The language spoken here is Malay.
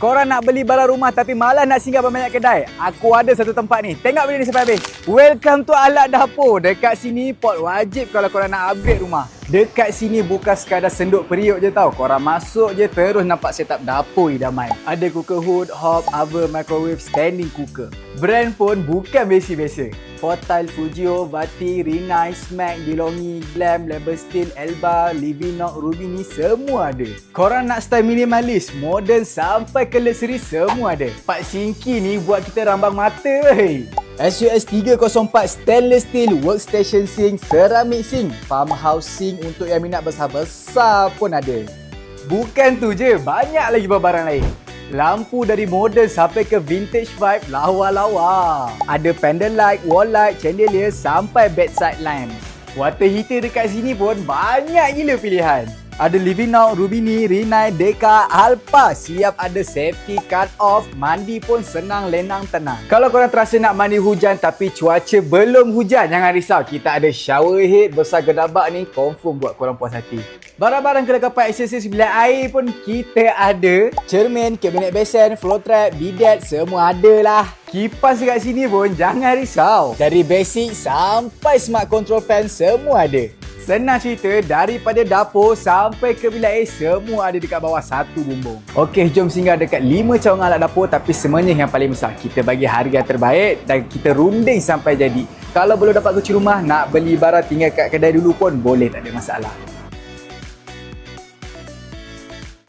Korang nak beli barang rumah tapi malah nak singgah banyak kedai? Aku ada satu tempat ni. Tengok video ni sampai habis. Welcome to Alat Dapur. Dekat sini pot wajib kalau korang nak upgrade rumah. Dekat sini bukan sekadar senduk periuk je tau. Korang masuk je terus nampak setup dapur idaman. Ada cooker hood, hob, oven, microwave, standing cooker. Brand pun bukan biasa-biasa. Portal, Fujio, Vati, Rinnai, Smack, DeLonghi, Glam, Label Steel, Elba, Livinox, Rubini semua ada. Korang nak style minimalis, modern sampai ke luxury semua ada. Pak Singki ni buat kita rambang mata weh. SUS 304 stainless steel workstation sink, ceramic sink, farmhouse sink untuk yang minat besar-besar pun ada. Bukan tu je, banyak lagi barang lain. Lampu dari modern sampai ke vintage vibe lawa-lawa. Ada pendant light, wall light, chandelier sampai bedside lamp. Water heater dekat sini pun banyak gila pilihan. Ada Livinox, Rubini, Rinnai, Deka, Alpa. Siap ada safety cut off. Mandi pun senang, lenang, tenang. Kalau korang terasa nak mandi hujan tapi cuaca belum hujan, jangan risau. Kita ada shower head besar gedabak ni. Confirm buat korang puas hati. Barang-barang kelengkapan aksesoris bilik air pun kita ada. Cermin, kabinet besen, floor trap, bidet semua ada lah. Kipas dekat sini pun jangan risau. Dari basic sampai smart control fan semua ada. Senang cerita, daripada dapur sampai ke bilik air semua ada dekat bawah satu bumbung. Okey, jom singgah dekat 5 cawangan alat dapur tapi semuanya yang paling besar. Kita bagi harga terbaik dan kita runding sampai jadi. Kalau belum dapat kunci rumah, nak beli barang tinggal kat kedai dulu pun boleh, tak ada masalah.